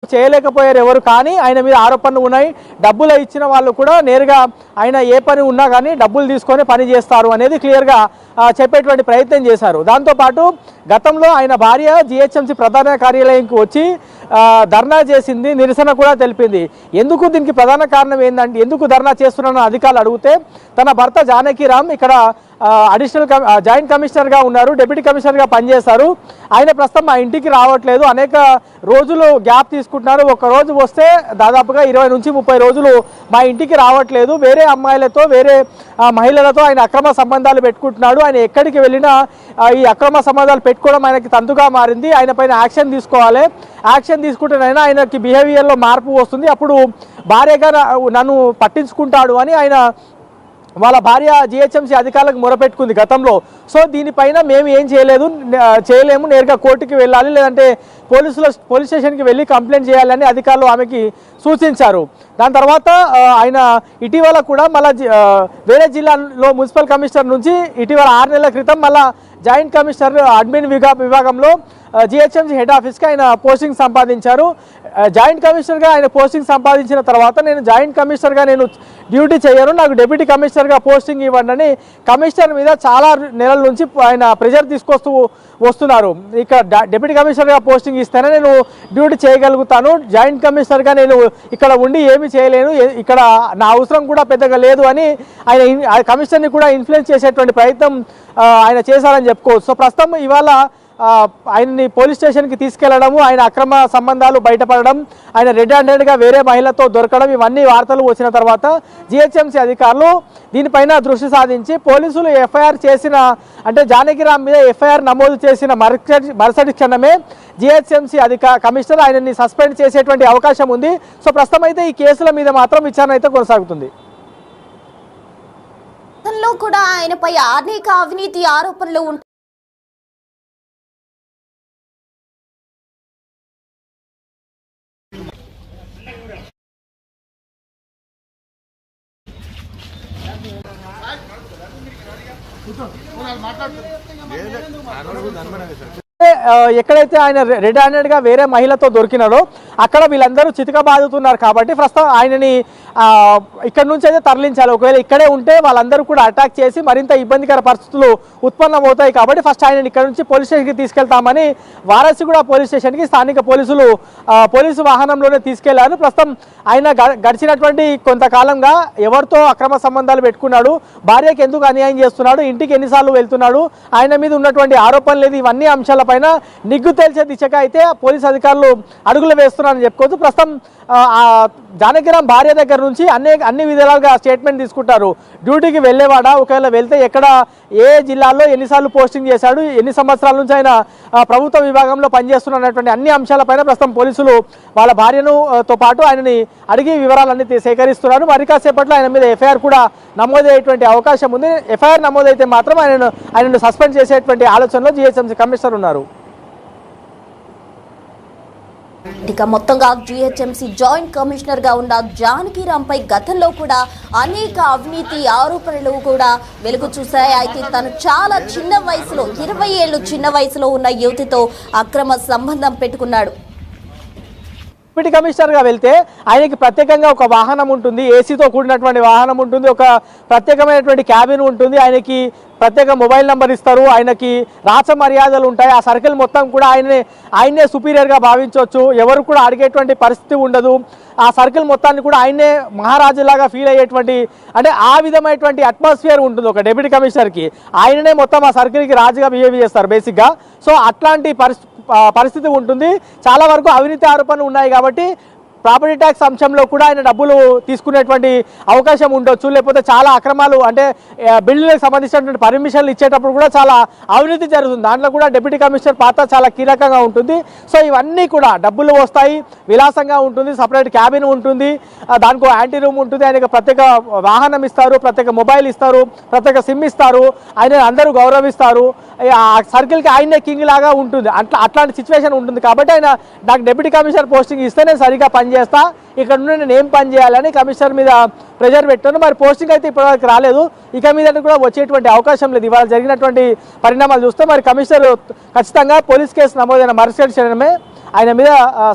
చేయలేకపోయారు ఎవరు. కానీ ఆయన మీద ఆరోపణలు ఉన్నాయి. డబ్బులు ఇచ్చిన వాళ్ళు కూడా నేరుగా ఆయన ఏ పని ఉన్నా కానీ డబ్బులు తీసుకొని పని చేస్తారు అనేది క్లియర్గా చెప్పేటువంటి ప్రయత్నం చేశారు. దాంతోపాటు గతంలో ఆయన భార్య జిహెచ్ఎంసీ ప్రధాన కార్యాలయంకి వచ్చి ధర్నా చేసింది, నిరసన కూడా తెలిపింది. ఎందుకు దీనికి ప్రధాన కారణం ఏంటంటే, ఎందుకు ధర్నా చేస్తున్నారని అధికారులు అడిగితే తన భర్త జానకీరామ్ ఇక్కడ అడిషనల్ జాయింట్ కమిషనర్గా ఉన్నారు, డిప్యూటీ కమిషనర్గా పనిచేస్తారు. ఆయన ప్రస్తుతం మా ఇంటికి రావట్లేదు, అనేక రోజులు గ్యాప్ తీసుకుంటున్నారు. ఒక రోజు వస్తే దాదాపుగా 20 నుంచి 30 రోజులు మా ఇంటికి రావట్లేదు. వేరే అమ్మాయిలతో వేరే మహిళలతో ఆయన అక్రమ సంబంధాలు పెట్టుకుంటున్నాడు. ఆయన ఎక్కడికి వెళ్ళినా ఈ అక్రమ సంబంధాలు పెట్టుకోవడం ఆయనకి తంతుగా మారింది. ఆయన పైన యాక్షన్ తీసుకోవాలి. యాక్షన్ తీసుకుంటేనైనా ఆయనకి బిహేవియర్లో మార్పు వస్తుంది, అప్పుడు భార్యగా నన్ను పట్టించుకుంటాడు అని ఆయన వాళ్ళ భార్య జిహెచ్ఎంసీ అధికారులకు మొరపెట్టుకుంది గతంలో. సో దీనిపైన మేము ఏం చేయలేము, నేరుగా కోర్టుకి వెళ్ళాలి, లేదంటే పోలీస్ స్టేషన్కి వెళ్ళి కంప్లైంట్ చేయాలని అధికారులు ఆమెకి సూచించారు. దాని తర్వాత ఆయన ఇటీవల కూడా మళ్ళీ వేరే జిల్లాలో మున్సిపల్ కమిషనర్ నుంచి ఇటీవల 6 నెలల క్రితం మళ్ళీ జాయింట్ కమిషనర్ అడ్మిన్ విభాగంలో జిహెచ్ఎంసీ హెడ్ ఆఫీస్కి ఆయన పోస్టింగ్ సంపాదించారు. జాయింట్ కమిషనర్గా ఆయన పోస్టింగ్ సంపాదించిన తర్వాత నేను జాయింట్ కమిషనర్గా నేను డ్యూటీ చేయను, నాకు డిప్యూటీ కమిషనర్గా పోస్టింగ్ ఇవ్వండి అని కమిషనర్ మీద చాలా నెలల నుంచి ఆయన ప్రెజర్ తీసుకొస్తూ వస్తున్నారు. ఇక్కడ డిప్యూటీ కమిషనర్గా పోస్టింగ్ ఇస్తేనే నేను డ్యూటీ చేయగలుగుతాను, జాయింట్ కమిషనర్గా నేను ఇక్కడ ఉండి ఏమీ చేయలేను, ఇక్కడ నా అవసరం కూడా పెద్దగా లేదు అని ఆయన కమిషనర్ని కూడా ఇన్ఫ్లుయెన్స్ చేసేటువంటి ప్రయత్నం ఆయన చేశారని చెప్పుకోవచ్చు. సో ప్రస్తుతం ఇవాళ ఆయన్ని పోలీస్ స్టేషన్కి తీసుకెళ్లడము, ఆయన అక్రమ సంబంధాలు బయటపడడం, ఆయన రెడ్ హ్యాండెడ్గా వేరే మహిళతో దొరకడం, ఇవన్నీ వార్తలు వచ్చిన తర్వాత జిహెచ్ఎంసీ అధికారులు దీనిపైన దృష్టి సాధించి పోలీసులు ఎఫ్ఐఆర్ చేసిన, అంటే జానకీరామ్ మీద ఎఫ్ఐఆర్ నమోదు చేసిన మరుసటి క్షణమే జిహెచ్ఎంసీ కమిషనర్ ఆయనని సస్పెండ్ చేసేటువంటి అవకాశం ఉంది. సో ప్రస్తుతం అయితే ఈ కేసుల మీద మాత్రం విచారణ అయితే కొనసాగుతుంది. కూడా ఆయనపై అనేక అవినీతి ఆరోపణలు ఉంటాయి. ఎక్కడైతే ఆయన రెడ్ హ్యాండెడ్గా వేరే మహిళతో దొరికినారో అక్కడ వీళ్ళందరూ చితకబాదుతున్నారు. కాబట్టి ప్రస్తుతం ఆయనని ఇక్కడ నుంచి అయితే తరలించాలి. ఒకవేళ ఇక్కడే ఉంటే వాళ్ళందరూ కూడా అటాక్ చేసి మరింత ఇబ్బందికర పరిస్థితులు ఉత్పన్నమవుతాయి. కాబట్టి ఫస్ట్ ఆయనని ఇక్కడ నుంచి పోలీస్ స్టేషన్కి తీసుకెళ్తామని వారాసిగూడ పోలీస్ స్టేషన్కి స్థానిక పోలీసు వాహనంలోనే తీసుకెళ్లారు. ప్రస్తుతం ఆయన గడిచినటువంటి కొంతకాలంగా ఎవరితో అక్రమ సంబంధాలు పెట్టుకున్నాడు, భార్యకి ఎందుకు అన్యాయం చేస్తున్నాడు, ఇంటికి ఎన్నిసార్లు వెళ్తున్నాడు, ఆయన మీద ఉన్నటువంటి ఆరోపణలు లేదు, ఇవన్నీ అంశాలపైన నిగ్గు తేల్చే దిశగా అయితే పోలీసు అధికారులు అడుగులు వేస్తున్నారని చెప్పుకోవచ్చు. ప్రస్తుతం జానకీరామ్ భార్య దగ్గర నుంచి అన్ని విధాలుగా స్టేట్మెంట్ తీసుకుంటారు. డ్యూటీకి వెళ్ళేవాడా, ఒకవేళ వెళ్తే ఎక్కడ ఏ జిల్లాలో ఎన్నిసార్లు పోస్టింగ్ చేశాడు, ఎన్ని సంవత్సరాల నుంచి ఆయన ప్రభుత్వ విభాగంలో పనిచేస్తున్నటువంటి అన్ని అంశాలపైన ప్రస్తుతం పోలీసులు వాళ్ళ భార్యతో పాటు ఆయనని అడిగి వివరాలన్నీ సేకరిస్తున్నారు. మరి కాసేపట్లో ఆయన మీద ఎఫ్ఐఆర్ కూడా నమోదయ్యేటువంటి అవకాశం ఉంది. ఎఫ్ఐఆర్ నమోదైతే మాత్రం ఆయనను సస్పెండ్ చేసేటువంటి ఆలోచనలో జిహెచ్ఎంసీ కమిషనర్ ఉన్నారు. ఇక మొత్తంగా జిహెచ్ఎంసీ జాయింట్ కమిషనర్ గా ఉన్న జానకీరామ్ పై గతంలో కూడా అనేక అవినీతి ఆరోపణలు కూడా వెలుగు చూశాయి. అయితే తను చాలా చిన్న వయసులో 20 ఏళ్ళు చిన్న వయసులో ఉన్న యువతితో అక్రమ సంబంధం పెట్టుకున్నాడు. డిప్యూటీ కమిషనర్గా వెళ్తే ఆయనకి ప్రత్యేకంగా ఒక వాహనం ఉంటుంది, ఏసీతో కూడినటువంటి వాహనం ఉంటుంది, ఒక ప్రత్యేకమైనటువంటి క్యాబిన్ ఉంటుంది, ఆయనకి ప్రత్యేక మొబైల్ నెంబర్ ఇస్తారు, ఆయనకి రాచ మర్యాదలు ఉంటాయి. ఆ సర్కిల్ మొత్తం కూడా ఆయన్నే సుపీరియర్గా భావించవచ్చు, ఎవరు కూడా అడిగేటువంటి పరిస్థితి ఉండదు. ఆ సర్కిల్ మొత్తాన్ని కూడా ఆయన్నే మహారాజులాగా ఫీల్ అయ్యేటువంటి, అంటే ఆ విధమైనటువంటి అట్మాస్ఫియర్ ఉంటుంది ఒక డిప్యూటీ కమిషనర్కి. ఆయననే మొత్తం ఆ సర్కిల్కి రాజుగా బిహేవ్ చేస్తారు బేసిక్గా. సో అట్లాంటి పరిస్థితి ఉంటుంది. చాలా వరకు అవినీతి ఆరోపణలు ఉన్నాయి కాబట్టి ప్రాపర్టీ ట్యాక్స్ అంశంలో కూడా ఆయన డబ్బులు తీసుకునేటువంటి అవకాశం ఉండొచ్చు. లేకపోతే చాలా అక్రమాలు, అంటే బిల్డింగ్కి సంబంధించినటువంటి పర్మిషన్లు ఇచ్చేటప్పుడు కూడా చాలా అవినీతి జరుగుతుంది. దాంట్లో కూడా డిప్యూటీ కమిషనర్ పాత్ర చాలా కీలకంగా ఉంటుంది. సో ఇవన్నీ కూడా డబ్బులు వస్తాయి, విలాసంగా ఉంటుంది, సపరేట్ క్యాబిన్ ఉంటుంది, దానికి యాంటీ రూమ్ ఉంటుంది, ఆయనకు ప్రత్యేక వాహనం ఇస్తారు, ప్రత్యేక మొబైల్ ఇస్తారు, ప్రత్యేక సిమ్ ఇస్తారు, ఆయన అందరూ గౌరవిస్తారు. ఆ సర్కిల్కి ఆయనే కింగ్ లాగా ఉంటుంది. అట్లాంటి సిచ్యువేషన్ ఉంటుంది. కాబట్టి ఆయన నాకు డిప్యూటీ కమిషనర్ పోస్టింగ్ ఇస్తే నేను సరిగా పనిచేస్తా, ఇక్కడ నుండి నేను ఏం పని చేయాలని కమిషనర్ మీద ప్రెజర్ పెట్టాను. మరి పోస్టింగ్ అయితే ఇప్పటివరకు రాలేదు, ఇక మీద కూడా వచ్చేటువంటి అవకాశం లేదు. ఇవాళ జరిగినటువంటి పరిణామాలు చూస్తే మరి కమిషనర్ ఖచ్చితంగా పోలీస్ కేసు నమోదైన మరుసటి క్షణమే ఆయన మీద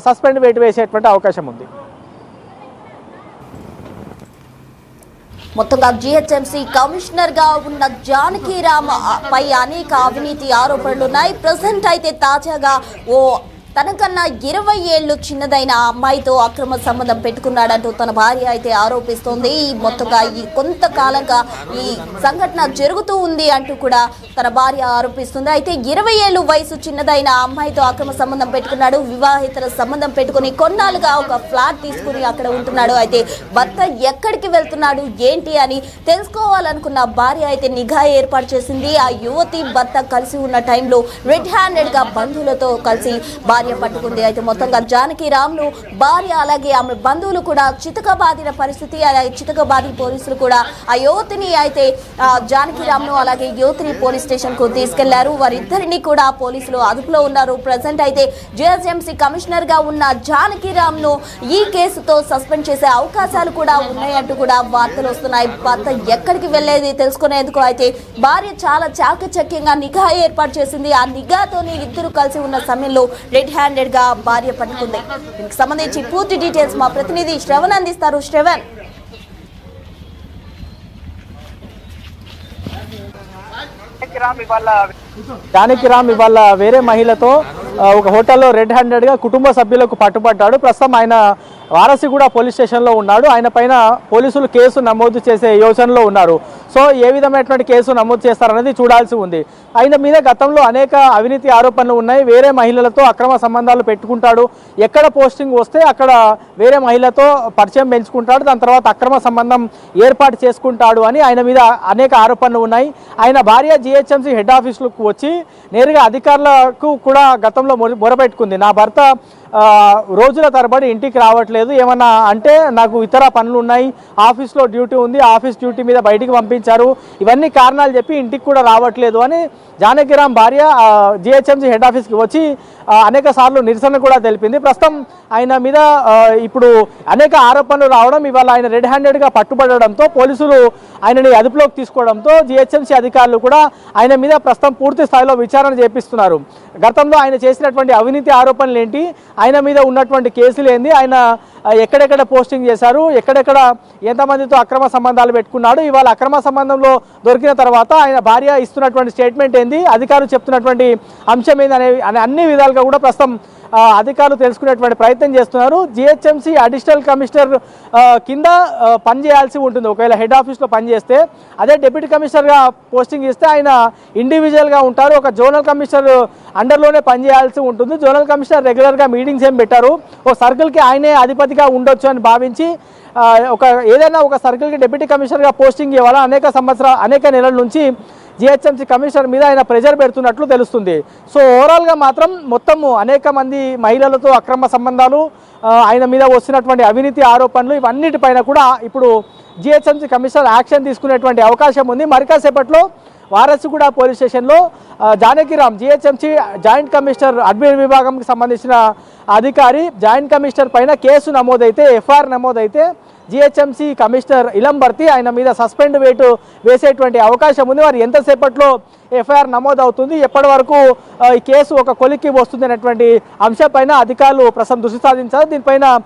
సస్పెండ్ వేటు వేసేటువంటి అవకాశం ఉంది. మొత్తంగా జిహెచ్ఎంసీ కమిషనర్ గా ఉన్న జానకీరామ్ పై అనేక అవినీతి ఆరోపణలున్నాయి. ప్రజెంట్ అయితే తాజాగా తనకన్నా 20 ఏళ్లు చిన్నదైన అమ్మాయితో అక్రమ సంబంధం పెట్టుకున్నాడంటూ తన భార్య అయితే ఆరోపిస్తోంది. మొత్తంగా ఈ కొంతకాలంగా ఈ సంఘటన జరుగుతూ ఉంది అంటూ కూడా తన భార్య ఆరోపిస్తుంది. అయితే 20 ఏళ్లు వయసు చిన్నదైన అమ్మాయితో అక్రమ సంబంధం పెట్టుకున్నాడు. వివాహేతర సంబంధం పెట్టుకుని కొన్నాళ్ళుగా ఒక ఫ్లాట్ తీసుకుని అక్కడ ఉంటున్నాడు. అయితే భర్త ఎక్కడికి వెళ్తున్నాడు ఏంటి అని తెలుసుకోవాలనుకున్న భార్య అయితే నిఘా ఏర్పాటు చేసింది. ఆ యువతి భర్త కలిసి ఉన్న టైంలో రెడ్ హ్యాండెడ్ గా బంధువులతో కలిసి భార్య పట్టుకుంది. అయితే మొత్తంగా జానకీరామ్ ను భార్య అలాగే ఆమె బంధువులు కూడా చితకబాదిన పరిస్థితి. అలాగే చితకబాది పోలీసులు కూడా ఆ యువతిని అయితే జానకీరామ్ ను అలాగే యువతిని పోలీస్ స్టేషన్ కు తీసుకెళ్లారు. వారిద్దరిని కూడా పోలీసులు అదుపులో ఉన్నారు. ప్రజెంట్ అయితే జిహెచ్ఎంసీ కమిషనర్ గా ఉన్న జానకీరామ్ ను ఈ కేసుతో సస్పెండ్ చేసే అవకాశాలు కూడా ఉన్నాయంటూ కూడా వార్తలు వస్తున్నాయి. భర్త ఎక్కడికి వెళ్లేది తెలుసుకునేందుకు అయితే భార్య చాలా చాకచక్యంగా నిఘా ఏర్పాటు చేసింది. ఆ నిఘాతోనే ఇద్దరు కలిసి ఉన్న సమయంలో రెడ్ హ్యాండెడ్ గా భార్య పట్టుకుంది. దీనికి సంబంధించి పూర్తి డీటెయిల్స్ మా ప్రతినిధి శ్రవణ్ అందిస్తారు. శ్రవణ్, జానకీరామ్ ఇవాళ వేరే మహిళతో ఒక హోటల్లో రెడ్ హ్యాండెడ్ గా కుటుంబ సభ్యులకు పట్టుబడ్డాడు. ప్రస్తుతం ఆయన వారసిగూడ పోలీస్ స్టేషన్లో ఉన్నాడు. ఆయన పైన పోలీసులు కేసు నమోదు చేసే యోచనలో ఉన్నారు. సో ఏ విధమైనటువంటి కేసు నమోదు చేస్తారనేది చూడాల్సి ఉంది. ఆయన మీద గతంలో అనేక అవినీతి ఆరోపణలు ఉన్నాయి. వేరే మహిళలతో అక్రమ సంబంధాలు పెట్టుకుంటాడు. ఎక్కడ పోస్టింగ్ వస్తే అక్కడ వేరే మహిళతో పరిచయం పెంచుకుంటాడు. దాని తర్వాత అక్రమ సంబంధం ఏర్పాటు చేసుకుంటాడు అని ఆయన మీద అనేక ఆరోపణలు ఉన్నాయి. ఆయన భార్య జిహెచ్ఎంసీ హెడ్ ఆఫీసులకు వచ్చి నేరుగా అధికారులకు కూడా గతంలో మొరపెట్టుకుంది. నా భర్త రోజుల తరబడి ఇంటికి రావట్లేదు, ఏమన్నా అంటే నాకు ఇతర పనులు ఉన్నాయి, ఆఫీస్లో డ్యూటీ ఉంది, ఆఫీస్ డ్యూటీ మీద బయటికి పంపించారు, ఇవన్నీ కారణాలు చెప్పి ఇంటికి కూడా రావట్లేదు అని జానకీరామ్ భార్య జిహెచ్ఎంసీ హెడ్ ఆఫీస్కి వచ్చి అనేక సార్లు నిరసన కూడా తెలిపింది. ప్రస్తుతం ఆయన మీద ఇప్పుడు అనేక ఆరోపణలు రావడం, ఇవాళ ఆయన రెడ్ హ్యాండెడ్గా పట్టుబడడంతో పోలీసులు ఆయనని అదుపులోకి తీసుకోవడంతో జిహెచ్ఎంసీ అధికారులు కూడా ఆయన మీద ప్రస్తుతం పూర్తి స్థాయిలో విచారణ చేపిస్తున్నారు. గతంలో ఆయన చేసినటువంటి అవినీతి ఆరోపణలు ఏంటి, ఆయన మీద ఉన్నటువంటి కేసులు ఏంది, ఆయన ఎక్కడెక్కడ పోస్టింగ్ చేశారు, ఎక్కడెక్కడ ఎంతమందితో అక్రమ సంబంధాలు పెట్టుకున్నాడు, ఇవాళ అక్రమ సంబంధంలో దొరికిన తర్వాత ఆయన భార్య ఇస్తున్నటువంటి స్టేట్మెంట్ ఏంది, అధికారులు చెప్తున్నటువంటి అంశం ఏంది అనే అన్ని విధాలుగా కూడా ప్రస్తుతం అధికారులు తెలుసుకునేటువంటి ప్రయత్నం చేస్తున్నారు. జిహెచ్ఎంసీ అడిషనల్ కమిషనర్ కింద పనిచేయాల్సి ఉంటుంది. ఒకవేళ హెడ్ ఆఫీస్లో పనిచేస్తే, అదే డిప్యూటీ కమిషనర్గా పోస్టింగ్ ఇస్తే ఆయన ఇండివిజువల్గా ఉంటారు. ఒక జోనల్ కమిషనర్ అండర్లోనే పనిచేయాల్సి ఉంటుంది. జోనల్ కమిషనర్ రెగ్యులర్గా మీటింగ్స్ ఏం పెట్టారు, ఒక సర్కిల్కి ఆయనే అధిపతిగా ఉండొచ్చు అని భావించి ఏదైనా ఒక సర్కిల్కి డిప్యూటీ కమిషనర్గా పోస్టింగ్ ఇవ్వాలా అనేక నెలల నుంచి జిహెచ్ఎంసీ కమిషనర్ మీద ఆయన ప్రెజర్ పెడుతున్నట్లు తెలుస్తుంది. సో ఓవరాల్గా మాత్రం మొత్తము అనేక మంది మహిళలతో అక్రమ సంబంధాలు, ఆయన మీద వస్తున్నటువంటి అవినీతి ఆరోపణలు, ఇవన్నిటిపైన కూడా ఇప్పుడు జిహెచ్ఎంసీ కమిషనర్ యాక్షన్ తీసుకునేటువంటి అవకాశం ఉంది. మరికాసేపట్లో వారసిగూడ పోలీస్ స్టేషన్లో Janakiram GHMC joint commissioner admin విభాగంకి సంబంధించిన అధికారి జాయింట్ కమిషనర్ పైన కేసు నమోదైతే, ఎఫ్ఐఆర్ నమోదైతే జిహెచ్ఎంసీ కమిషనర్ ఇలంబర్తి ఆయన మీద సస్పెండ్ వేటు వేసేటువంటి అవకాశం ఉంది. మరి ఎంతసేపట్లో ఎఫ్ఐఆర్ నమోదు అవుతుంది, ఎప్పటి వరకు ఈ కేసు ఒక కొలిక్కి వస్తుంది అనేటువంటి అంశంపైన అధికారులు ప్రస్తుతం దృష్టి సాధించారు. దీనిపైన